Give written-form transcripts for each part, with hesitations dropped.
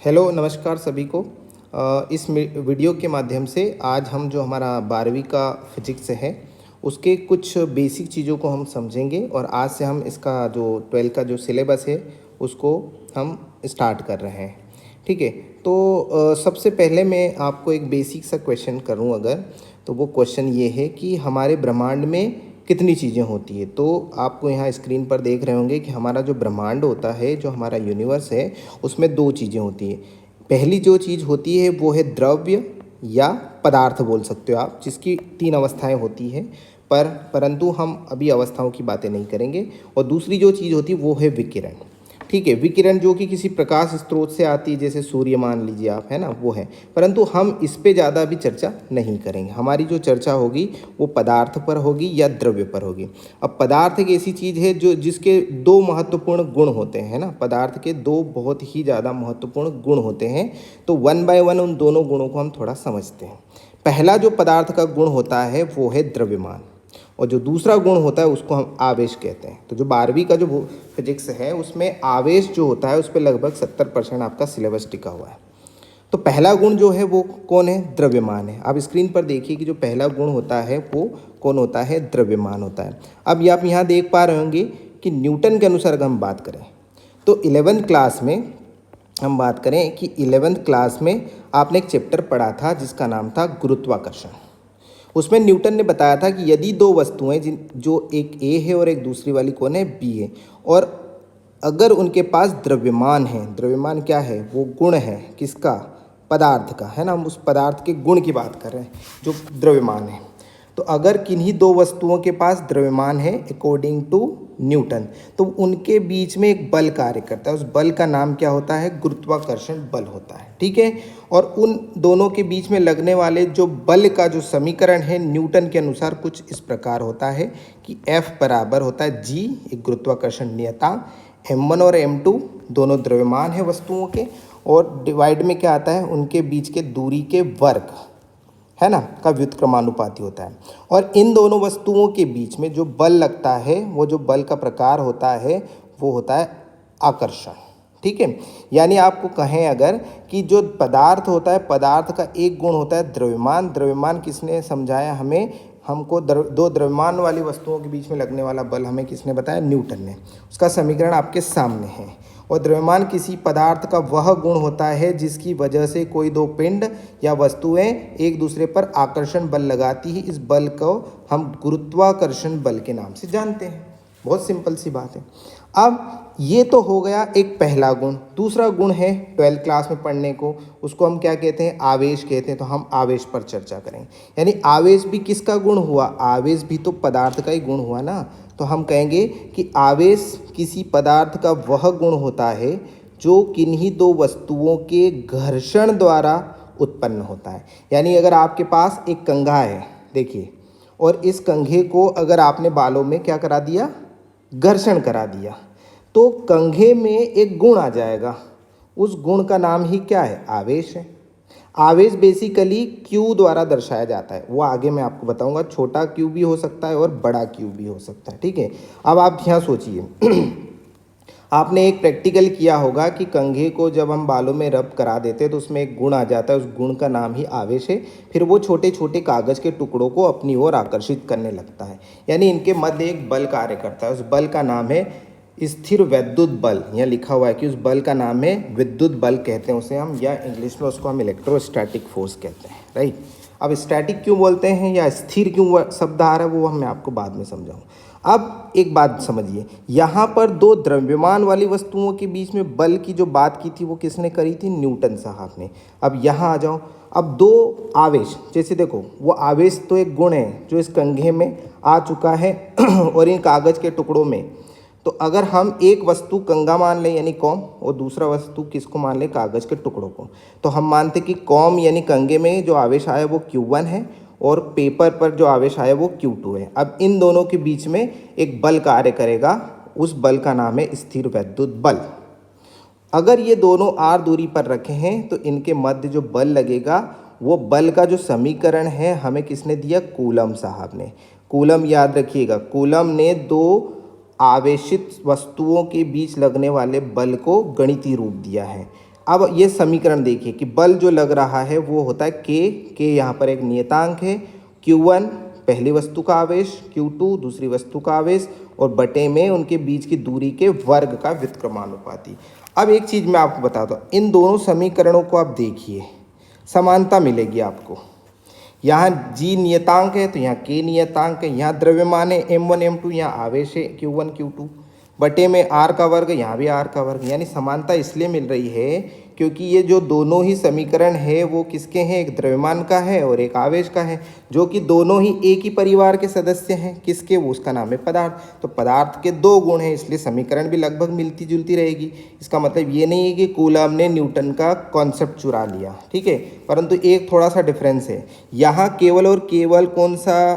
Hello नमस्कार सभी को। इस वीडियो के माध्यम से आज हम जो हमारा 12वीं का फिजिक्स है उसके कुछ बेसिक चीज़ों को हम समझेंगे और आज से हम इसका जो 12 का जो सिलेबस है उसको हम स्टार्ट कर रहे हैं। ठीक है, तो सबसे पहले मैं आपको एक बेसिक सा क्वेश्चन करूं अगर, तो वो क्वेश्चन ये है कि हमारे ब्रह्मांड में कितनी चीज़ें होती है। तो आपको यहाँ स्क्रीन पर देख रहे होंगे कि हमारा जो ब्रह्मांड होता है, जो हमारा यूनिवर्स है, उसमें दो चीज़ें होती है। पहली जो चीज़ होती है वो है द्रव्य या पदार्थ बोल सकते हो आप, जिसकी तीन अवस्थाएं होती हैं, परंतु हम अभी अवस्थाओं की बातें नहीं करेंगे। और दूसरी जो चीज़ होती है वो है विकिरण। ठीक है, विकिरण जो कि किसी प्रकाश स्रोत से आती है, जैसे सूर्य मान लीजिए आप, है ना, वो है। परंतु हम इस पे ज़्यादा अभी चर्चा नहीं करेंगे। हमारी जो चर्चा होगी वो पदार्थ पर होगी या द्रव्य पर होगी। अब पदार्थ एक ऐसी चीज़ है जो जिसके दो महत्वपूर्ण गुण होते हैं ना, पदार्थ के दो बहुत ही ज़्यादा महत्वपूर्ण गुण होते हैं। तो वन बाय वन उन दोनों गुणों को हम थोड़ा समझते हैं। पहला जो पदार्थ का गुण होता है वो है द्रव्यमान, और जो दूसरा गुण होता है उसको हम आवेश कहते हैं। तो जो 12वीं का जो फिजिक्स है उसमें आवेश जो होता है उस पर लगभग 70% आपका सिलेबस टिका हुआ है। तो पहला गुण जो है वो कौन है? द्रव्यमान है। आप स्क्रीन पर देखिए कि जो पहला गुण होता है वो कौन होता है? द्रव्यमान होता है। अब ये आप यहाँ देख पा रहे होंगे कि न्यूटन के अनुसार अगर हम बात करें तो 11th क्लास में हम बात करें कि 11th क्लास में आपने एक चैप्टर पढ़ा था जिसका नाम था गुरुत्वाकर्षण। उसमें न्यूटन ने बताया था कि यदि दो वस्तुएं जो एक ए है और एक दूसरी वाली कौन है? बी है, और अगर उनके पास द्रव्यमान है, द्रव्यमान क्या है? वो गुण है किसका? पदार्थ का, है ना। हम उस पदार्थ के गुण की बात कर रहे हैं जो द्रव्यमान है। तो अगर किन्हीं दो वस्तुओं के पास द्रव्यमान है अकॉर्डिंग टू न्यूटन, तो उनके बीच में एक बल कार्य करता है। उस बल का नाम क्या होता है? गुरुत्वाकर्षण बल होता है। ठीक है, और उन दोनों के बीच में लगने वाले जो बल का जो समीकरण है न्यूटन के अनुसार कुछ इस प्रकार होता है कि F बराबर होता है G, एक गुरुत्वाकर्षण नियतांक, m1 और m2 दोनों द्रव्यमान है वस्तुओं के, और डिवाइड में क्या आता है? उनके बीच के दूरी के वर्ग, है ना, का व्युत्क्रमानुपाती होता है। और इन दोनों वस्तुओं के बीच में जो बल लगता है, वो जो बल का प्रकार होता है वो होता है आकर्षण। ठीक है, यानी आपको कहें अगर कि जो पदार्थ होता है, पदार्थ का एक गुण होता है द्रव्यमान। द्रव्यमान किसने समझाया हमें? हमको दो द्रव्यमान वाली वस्तुओं के बीच में लगने वाला बल हमें किसने बताया? न्यूटन ने। उसका समीकरण आपके सामने है। और द्रव्यमान किसी पदार्थ का वह गुण होता है जिसकी वजह से कोई दो पिंड या वस्तुएं एक दूसरे पर आकर्षण बल लगाती है। इस बल को हम गुरुत्वाकर्षण बल के नाम से जानते हैं। बहुत सिंपल सी बात है। अब ये तो हो गया एक पहला गुण। दूसरा गुण है 12th क्लास में पढ़ने को, उसको हम क्या कहते हैं? आवेश कहते हैं। तो हम आवेश पर चर्चा करेंगे। यानी आवेश भी किसका गुण हुआ? आवेश भी तो पदार्थ का ही गुण हुआ ना। तो हम कहेंगे कि आवेश किसी पदार्थ का वह गुण होता है जो किन्हीं दो वस्तुओं के घर्षण द्वारा उत्पन्न होता है। यानी अगर आपके पास एक कंघा है, देखिए, और इस कंघे को अगर आपने बालों में क्या करा दिया? घर्षण करा दिया, तो कंघे में एक गुण आ जाएगा। उस गुण का नाम ही क्या है? आवेश है। आवेश बेसिकली क्यू द्वारा दर्शाया जाता है, वो आगे मैं आपको बताऊंगा। छोटा क्यू भी हो सकता है और बड़ा क्यू भी हो सकता है। ठीक है, अब आप यहाँ सोचिए आपने एक प्रैक्टिकल किया होगा कि कंघे को जब हम बालों में रब करा देते हैं तो उसमें एक गुण आ जाता है, उस गुण का नाम ही आवेश है। फिर वो छोटे छोटे कागज़ के टुकड़ों को अपनी ओर आकर्षित करने लगता है, यानी इनके मध्य एक बल कार्य करता है। उस बल का नाम है स्थिर वैद्युत बल। यहाँ लिखा हुआ है कि उस बल का नाम है विद्युत बल कहते हैं उसे हम, या इंग्लिश में उसको हम इलेक्ट्रोस्टैटिक फोर्स कहते हैं। राइट, अब स्टैटिक क्यों बोलते हैं या स्थिर क्यों शब्द आ रहा है वो मैं आपको बाद में समझाऊँ। अब एक बात समझिए, यहाँ पर दो द्रव्यमान वाली वस्तुओं के बीच में बल की जो बात की थी वो किसने करी थी? न्यूटन साहब ने। अब यहाँ आ जाओ। अब दो आवेश, जैसे देखो, वो आवेश तो एक गुण है जो इस कंघे में आ चुका है और इन कागज़ के टुकड़ों में। तो अगर हम एक वस्तु कंघा मान लें यानी कॉम, और दूसरा वस्तु किसको मान लें? कागज़ के टुकड़ों को, तो हम मानते कि कॉम यानी कंघे में जो आवेश आया वो Q1 है और पेपर पर जो आवेश आया वो Q2 है। अब इन दोनों के बीच में एक बल कार्य करेगा, उस बल का नाम है स्थिर वैद्युत बल। अगर ये दोनों r दूरी पर रखे हैं तो इनके मध्य जो बल लगेगा वो बल का जो समीकरण है हमें किसने दिया? कूलम साहब ने। कूलम याद रखिएगा, कूलम ने दो आवेशित वस्तुओं के बीच लगने वाले बल को गणितीय रूप दिया है। अब ये समीकरण देखिए कि बल जो लग रहा है वो होता है के यहाँ पर एक नियतांक है, Q1 पहली वस्तु का आवेश, Q2 दूसरी वस्तु का आवेश और बटे में उनके बीच की दूरी के वर्ग का व्युत्क्रमानुपाती। अब एक चीज़ मैं आपको बता दूँ, इन दोनों समीकरणों को आप देखिए, समानता मिलेगी आपको। यहाँ G नियतांक है तो यहाँ K नियतांक है, यहाँ द्रव्यमान है M1 M2, यहाँ आवेश है Q1 Q2, बटे में R का वर्ग, यहाँ भी R का वर्ग। यानी समानता इसलिए मिल रही है क्योंकि ये जो दोनों ही समीकरण है वो किसके हैं, एक द्रव्यमान का है और एक आवेश का है, जो कि दोनों ही एक ही परिवार के सदस्य हैं। किसके, वो उसका नाम है पदार्थ। तो पदार्थ के दो गुण हैं, इसलिए समीकरण भी लगभग मिलती जुलती रहेगी। इसका मतलब ये नहीं है कि कूलम ने न्यूटन का कॉन्सेप्ट चुरा लिया, ठीक है, परंतु एक थोड़ा सा डिफरेंस है। यहाँ केवल और केवल कौन सा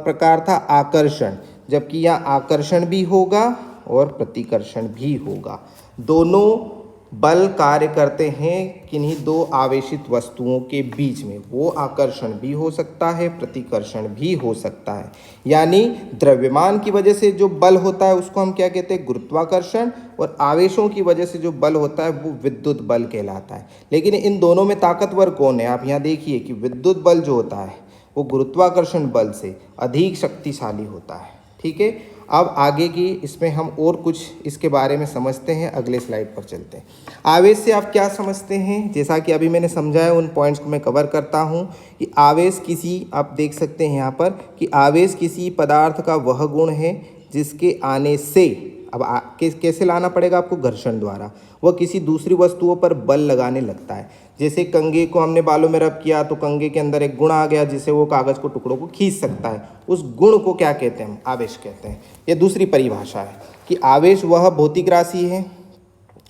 प्रकार था, आकर्षण, जबकि यहाँ आकर्षण भी होगा और प्रतिकर्षण भी होगा। दोनों बल कार्य करते हैं किन्हीं दो आवेशित वस्तुओं के बीच में, वो आकर्षण भी हो सकता है, प्रतिकर्षण भी हो सकता है। यानी द्रव्यमान की वजह से जो बल होता है उसको हम क्या कहते हैं, गुरुत्वाकर्षण, और आवेशों की वजह से जो बल होता है वो विद्युत बल कहलाता है। लेकिन इन दोनों में ताकतवर कौन है, आप यहाँ देखिए कि विद्युत बल जो होता है वो गुरुत्वाकर्षण बल से अधिक शक्तिशाली होता है, ठीक है। अब आगे की इसमें हम और कुछ इसके बारे में समझते हैं, अगले स्लाइड पर चलते हैं। आवेश से आप क्या समझते हैं, जैसा कि अभी मैंने समझाया उन पॉइंट्स को मैं कवर करता हूं कि आवेश किसी, आप देख सकते हैं यहाँ पर कि आवेश किसी पदार्थ का वह गुण है जिसके आने से, अब कैसे लाना पड़ेगा आपको, घर्षण द्वारा, वह किसी दूसरी वस्तुओं पर बल लगाने लगता है। जैसे कंघे को हमने बालों में रब किया तो कंघे के अंदर एक गुण आ गया जिससे वो कागज़ को टुकड़ों को खींच सकता है, उस गुण को क्या कहते हैं, हम आवेश कहते हैं। ये दूसरी परिभाषा है कि आवेश वह भौतिक राशि है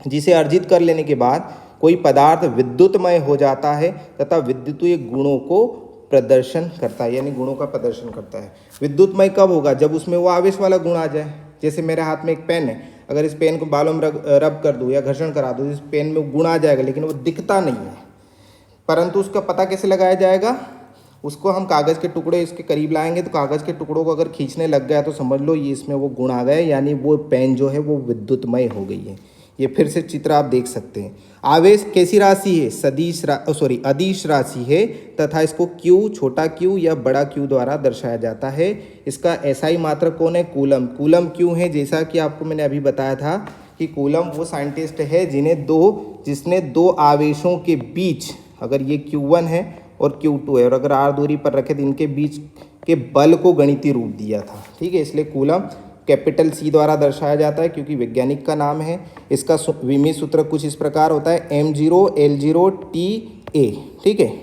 जिसे अर्जित कर लेने के बाद कोई पदार्थ विद्युतमय हो जाता है तथा विद्युतीय गुणों को प्रदर्शन करता है, यानी गुणों का प्रदर्शन करता है। विद्युतमय कब होगा, जब उसमें वो आवेश वाला गुण आ जाए। जैसे मेरे हाथ में एक पेन है, अगर इस पेन को बालों में रब कर दूँ या घर्षण करा दूँ, इस पेन में गुण आ जाएगा, लेकिन वो दिखता नहीं है। परंतु उसका पता कैसे लगाया जाएगा, उसको हम कागज़ के टुकड़े इसके करीब लाएंगे तो कागज़ के टुकड़ों को अगर खींचने लग गया तो समझ लो ये इसमें वो गुण आ गए, यानी वो पेन जो है वो विद्युतमय हो गई है। ये फिर से चित्र आप देख सकते हैं। आवेश कैसी राशि है, अदिश राशि है तथा इसको Q, छोटा Q या बड़ा Q द्वारा दर्शाया जाता है। इसका SI मात्रक कौन है, कूलम। कूलम क्यों है, जैसा कि आपको मैंने अभी बताया था कि कूलम वो साइंटिस्ट है जिसने दो आवेशों के बीच, अगर ये Q1 है और Q2 है और अगर R दूरी पर रखे तो इनके बीच के बल को गणितीय रूप दिया था, ठीक है। इसलिए कूलम कैपिटल C द्वारा दर्शाया जाता है क्योंकि वैज्ञानिक का नाम है। इसका विमीय सूत्र कुछ इस प्रकार होता है, M0L0TA, ठीक है।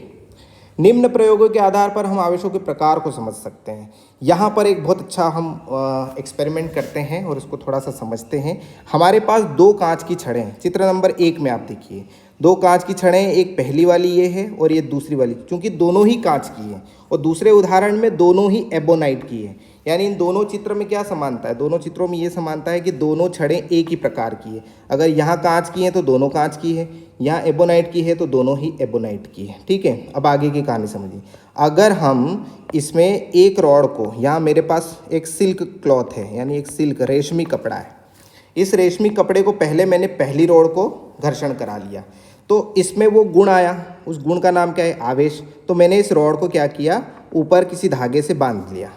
निम्न प्रयोगों के आधार पर हम आवेशों के प्रकार को समझ सकते हैं। यहाँ पर एक बहुत अच्छा हम एक्सपेरिमेंट करते हैं और इसको थोड़ा सा समझते हैं। हमारे पास दो कांच की छड़ें हैं, चित्र नंबर 1 में आप देखिए, दो कांच की छड़ें, एक पहली वाली ये है और ये दूसरी वाली, क्योंकि दोनों ही कांच की है, और दूसरे उदाहरण में दोनों ही एबोनाइट की है। यानी इन दोनों चित्र में क्या समानता है, दोनों चित्रों में ये समानता है कि दोनों छड़ें एक ही प्रकार की है। अगर यहाँ कांच की है तो दोनों कांच की है, यहाँ एबोनाइट की है तो दोनों ही एबोनाइट की है, ठीक है। अब आगे की कहानी समझिए। अगर हम इसमें एक रॉड को, यहाँ मेरे पास एक सिल्क क्लॉथ है, यानी एक सिल्क रेशमी कपड़ा है, इस रेशमी कपड़े को पहले मैंने पहली रॉड को घर्षण करा लिया तो इसमें वो गुण आया, उस गुण का नाम क्या है, आवेश। तो मैंने इस रॉड को क्या किया, ऊपर किसी धागे से बांध लिया।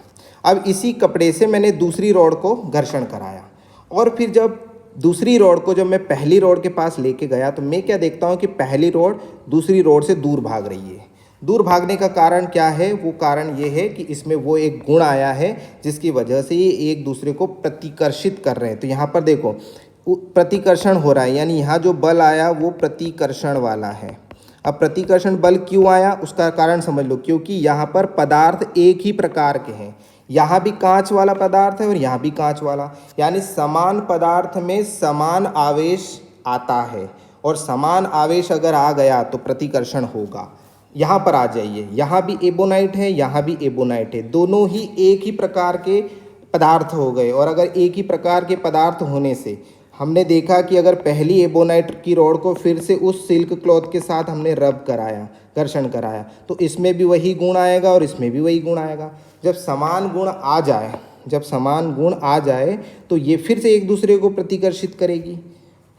अब इसी कपड़े से मैंने दूसरी रॉड को घर्षण कराया, और फिर जब दूसरी रॉड को जब मैं पहली रॉड के पास लेके गया तो मैं क्या देखता हूँ कि पहली रॉड दूसरी रॉड से दूर भाग रही है। दूर भागने का कारण क्या है, वो कारण ये है कि इसमें वो एक गुण आया है जिसकी वजह से ये एक दूसरे को प्रतिकर्षित कर रहे हैं। तो यहाँ पर देखो प्रतिकर्षण हो रहा है, यानी यहाँ जो बल आया वो प्रतिकर्षण वाला है। अब प्रतिकर्षण बल क्यों आया उसका कारण समझ लो, क्योंकि यहाँ पर पदार्थ एक ही प्रकार के हैं, यहाँ भी कांच वाला पदार्थ है और यहाँ भी कांच वाला, यानी समान पदार्थ में समान आवेश आता है, और समान आवेश अगर आ गया तो प्रतिकर्षण होगा। यहाँ पर आ जाइए, यहाँ भी एबोनाइट है, यहाँ भी एबोनाइट है, दोनों ही एक ही प्रकार के पदार्थ हो गए। और अगर एक ही प्रकार के पदार्थ होने से हमने देखा कि अगर पहली एबोनाइट की रॉड को फिर से उस सिल्क क्लॉथ के साथ हमने रब कराया, घर्षण कराया, तो इसमें भी वही गुण आएगा और इसमें भी वही गुण आएगा। जब समान गुण आ जाए तो ये फिर से एक दूसरे को प्रतिकर्षित करेगी,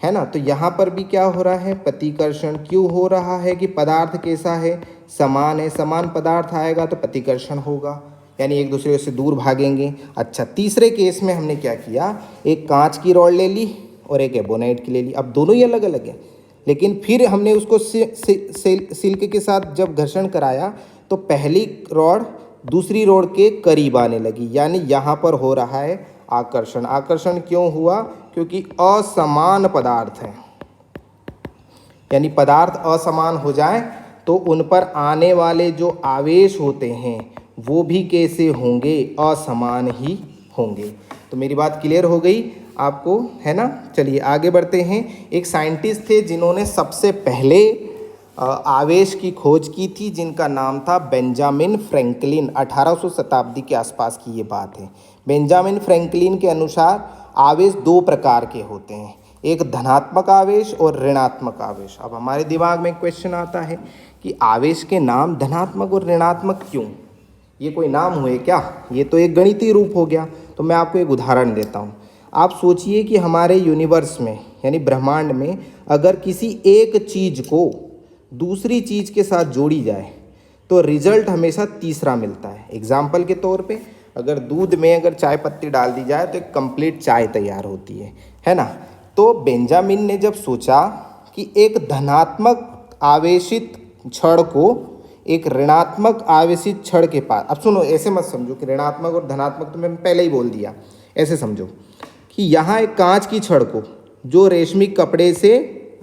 है ना। तो यहाँ पर भी क्या हो रहा है, प्रतिकर्षण। क्यों हो रहा है कि पदार्थ कैसा है, समान है। समान पदार्थ आएगा तो प्रतिकर्षण होगा, यानी एक दूसरे से दूर भागेंगे। अच्छा, तीसरे केस में हमने क्या किया, एक कांच की रॉड ले ली और एक एबोनाइट की ले ली। अब दोनों ही अलग अलग है, लेकिन फिर हमने उसको सिल्क के साथ जब घर्षण कराया तो पहली रॉड दूसरी रॉड के करीब आने लगी, यानी यहाँ पर हो रहा है आकर्षण। आकर्षण क्यों हुआ, क्योंकि असमान पदार्थ हैं, यानी पदार्थ असमान हो जाए तो उन पर आने वाले जो आवेश होते हैं वो भी कैसे होंगे, असमान ही होंगे। तो मेरी बात क्लियर हो गई आपको, है ना। चलिए आगे बढ़ते हैं। एक साइंटिस्ट थे जिन्होंने सबसे पहले आवेश की खोज की थी, जिनका नाम था बेंजामिन फ्रैंकलिन। 1800 शताब्दी के आसपास की ये बात है। बेंजामिन फ्रैंकलिन के अनुसार आवेश दो प्रकार के होते हैं, एक धनात्मक आवेश और ऋणात्मक आवेश। अब हमारे दिमाग में क्वेश्चन आता है कि आवेश के नाम धनात्मक और ऋणात्मक क्यों, ये कोई नाम हुए क्या, ये तो एक गणितीय रूप हो गया। तो मैं आपको एक उदाहरण देता हूँ। आप सोचिए कि हमारे यूनिवर्स में यानी ब्रह्मांड में अगर किसी एक चीज़ को दूसरी चीज़ के साथ जोड़ी जाए तो रिजल्ट हमेशा तीसरा मिलता है। एग्जाम्पल के तौर पे अगर दूध में अगर चाय पत्ती डाल दी जाए तो एक कंप्लीट चाय तैयार होती है ना। तो बेंजामिन ने जब सोचा कि एक धनात्मक आवेशित छड़ को एक ऋणात्मक आवेशित छड़ के पास, अब सुनो ऐसे मत समझो कि ऋणात्मक और धनात्मक तो मैं पहले ही बोल दिया, ऐसे समझो कि यहाँ एक कांच की छड़ को जो रेशमी कपड़े से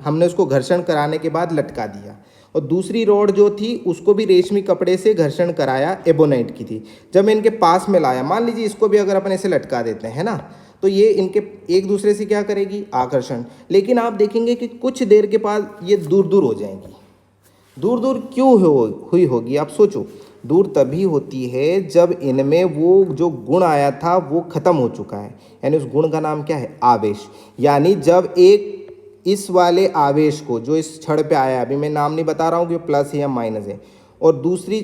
हमने उसको घर्षण कराने के बाद लटका दिया, और दूसरी रॉड जो थी उसको भी रेशमी कपड़े से घर्षण कराया, एबोनाइट की थी। जब मैं इनके पास में लाया, मान लीजिए इसको भी अगर अपन ऐसे लटका देते हैं, है ना, तो ये इनके एक दूसरे से क्या करेगी, आकर्षण। लेकिन आप देखेंगे कि कुछ देर के बाद ये दूर दूर हो जाएंगी। दूर दूर क्यों हुई होगी, आप सोचो। दूर तभी होती है जब इनमें वो जो गुण आया था वो खत्म हो चुका है, यानी उस गुण का नाम क्या है, आवेश। यानी जब एक इस वाले आवेश को जो इस छड़ पे आया, अभी मैं नाम नहीं बता रहा हूँ कि प्लस है या माइनस है, और दूसरी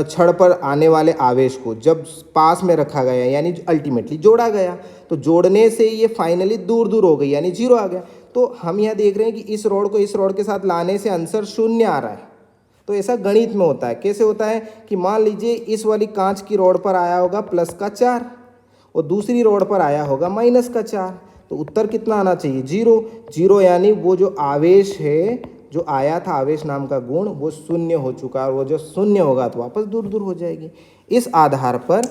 छड़ पर आने वाले आवेश को जब पास में रखा गया यानी अल्टीमेटली जोड़ा गया, तो जोड़ने से ये फाइनली दूर दूर हो गई यानी जीरो आ गया। तो हम यहाँ देख रहे हैं कि इस रॉड को इस रॉड के साथ लाने से आंसर शून्य आ रहा है। तो ऐसा गणित में होता है। कैसे होता है कि मान लीजिए इस वाली कांच की रॉड पर आया होगा +4 और दूसरी रॉड पर आया होगा -4, तो उत्तर कितना आना चाहिए, 0। 0 यानी वो जो आवेश है, जो आया था आवेश नाम का गुण, वो शून्य हो चुका है, और वो जो शून्य होगा तो वापस दूर दूर हो जाएगी। इस आधार पर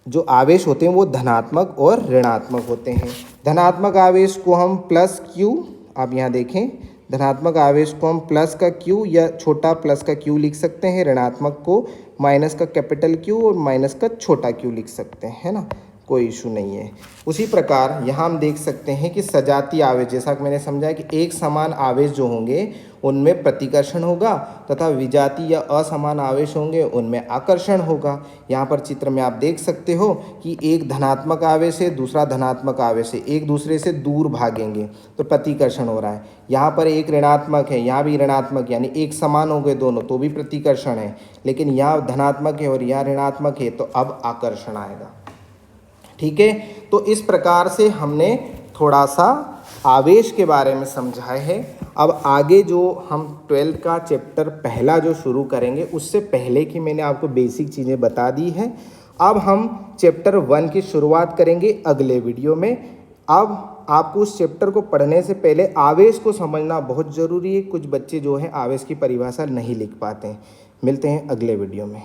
जो आवेश होते हैं वो धनात्मक और ऋणात्मक होते हैं। धनात्मक आवेश को हम +Q, आप यहाँ देखें, धनात्मक आवेश को हम प्लस का Q या छोटा प्लस का Q लिख सकते हैं, ऋणात्मक को माइनस का कैपिटल Q और माइनस का छोटा Q लिख सकते हैं, है ना, कोई इशू नहीं है। उसी प्रकार यहाँ हम देख सकते हैं कि सजातीय आवेश, जैसा कि मैंने समझा कि एक समान आवेश जो होंगे उनमें प्रतिकर्षण होगा तथा विजातीय या असमान आवेश होंगे उनमें आकर्षण होगा। यहाँ पर चित्र में आप देख सकते हो कि एक धनात्मक आवेश है, दूसरा धनात्मक आवेश है, एक दूसरे से दूर भागेंगे तो प्रतिकर्षण हो रहा है। यहाँ पर एक ऋणात्मक है, यहाँ भी ऋणात्मक, यानी एक समान हो गए दोनों तो भी प्रतिकर्षण है, लेकिन यहाँ धनात्मक है और यहाँ ऋणात्मक है तो अब आकर्षण आएगा। ठीक है, तो इस प्रकार से हमने थोड़ा सा आवेश के बारे में समझा है। अब आगे जो हम 12th का चैप्टर पहला जो शुरू करेंगे उससे पहले की मैंने आपको बेसिक चीज़ें बता दी हैं। अब हम चैप्टर 1 की शुरुआत करेंगे अगले वीडियो में। अब आपको उस चैप्टर को पढ़ने से पहले आवेश को समझना बहुत ज़रूरी है। कुछ बच्चे जो हैं आवेश की परिभाषा नहीं लिख पाते हैं। मिलते हैं अगले वीडियो में।